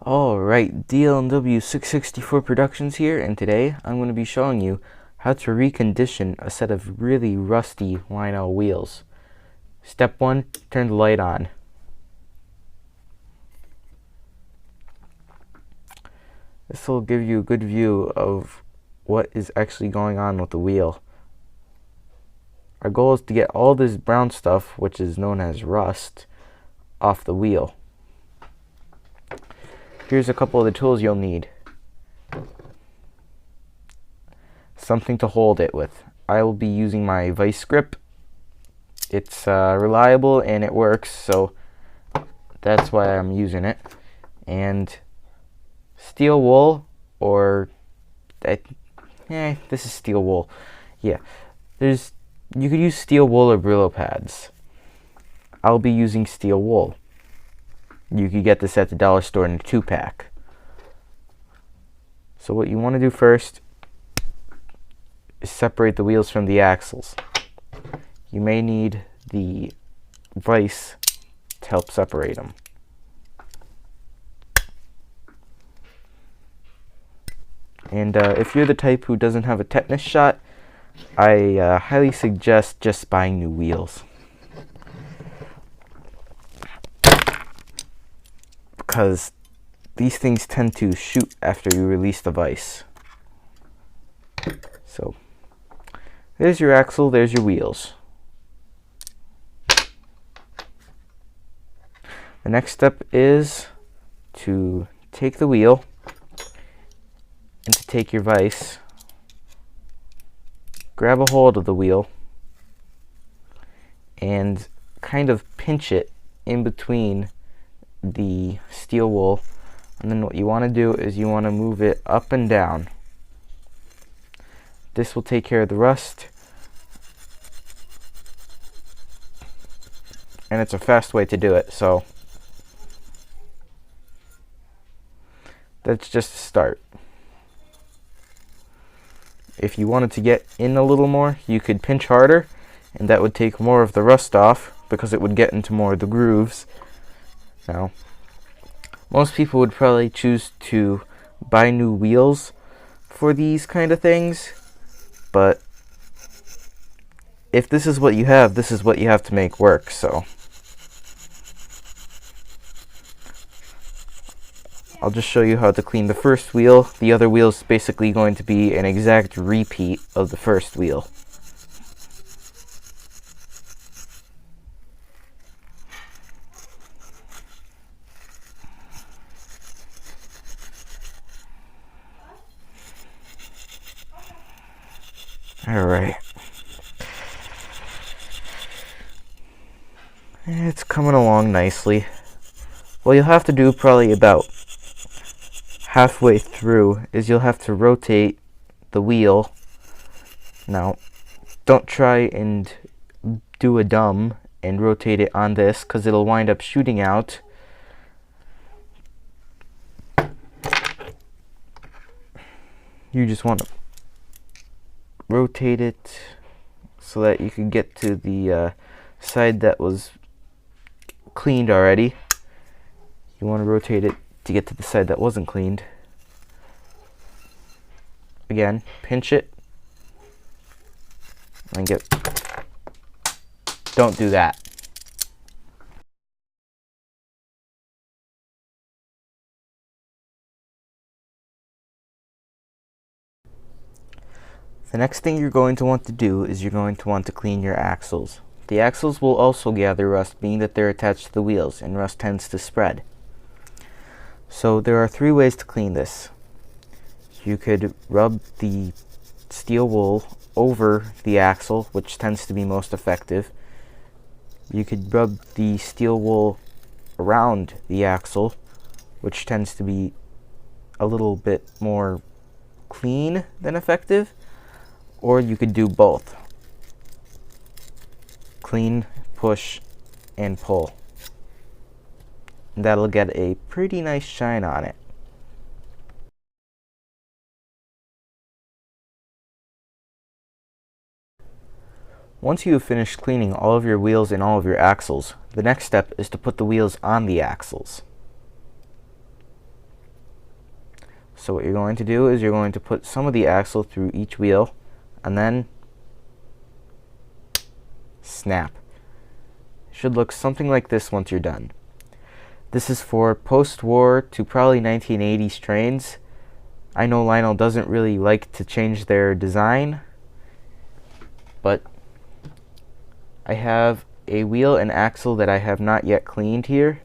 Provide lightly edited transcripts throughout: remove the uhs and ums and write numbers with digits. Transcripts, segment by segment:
Alright, DLNW 664 Productions here, and today I'm going to be showing you how to recondition a set of really rusty Lionel wheels. Step 1, turn the light on. This will give you a good view of what is actually going on with the wheel. Our goal is to get all this brown stuff, which is known as rust, off the wheel. Here's a couple of the tools you'll need. Something to hold it with. I will be using my vice grip. It's reliable and it works, so that's why I'm using it. And steel wool, or this is steel wool. Yeah, you could use steel wool or Brillo pads. I'll be using steel wool. You could get this at the dollar store in a 2-pack. So what you want to do first is separate the wheels from the axles. You may need the vise to help separate them. And if you're the type who doesn't have a tetanus shot, I highly suggest just buying new wheels. Because these things tend to shoot after you release the vise. So there's your axle, there's your wheels. The next step is to take the wheel and to take your vise, grab a hold of the wheel and kind of pinch it in between the steel wool, and then what you want to do is you want to move it up and down. This will take care of the rust, and it's a fast way to do it, so that's just a start. If you wanted to get in a little more, you could pinch harder, and that would take more of the rust off because it would get into more of the grooves. Now, most people would probably choose to buy new wheels for these kind of things, but if this is what you have, this is what you have to make work. So I'll just show you how to clean the first wheel. The other wheel is basically going to be an exact repeat of the first wheel. Alright. It's coming along nicely. What you'll have to do probably about halfway through is you'll have to rotate the wheel. Now, don't try and do a dumb and rotate it on this, because it'll wind up shooting out. You just want to rotate it so that you can get to the side that was cleaned already. You want to rotate it to get to the side that wasn't cleaned. Again, pinch it and don't do that. The next thing you're going to want to do is you're going to want to clean your axles. The axles will also gather rust, being that they're attached to the wheels, and rust tends to spread. So there are 3 ways to clean this. You could rub the steel wool over the axle, which tends to be most effective. You could rub the steel wool around the axle, which tends to be a little bit more clean than effective. Or you could do both. Clean, push, and pull. And that'll get a pretty nice shine on it. Once you have finished cleaning all of your wheels and all of your axles, the next step is to put the wheels on the axles. So what you're going to do is you're going to put some of the axle through each wheel and then snap. It should look something like this once you're done. This is for post-war to probably 1980s trains. I know Lionel doesn't really like to change their design, but I have a wheel and axle that I have not yet cleaned here,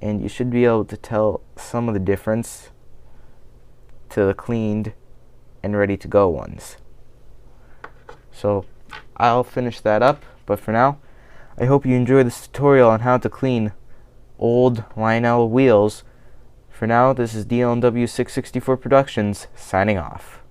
and you should be able to tell some of the difference to the cleaned and ready to go ones. So I'll finish that up, but for now, I hope you enjoyed this tutorial on how to clean old Lionel wheels. For now, this is DLNW664 Productions, signing off.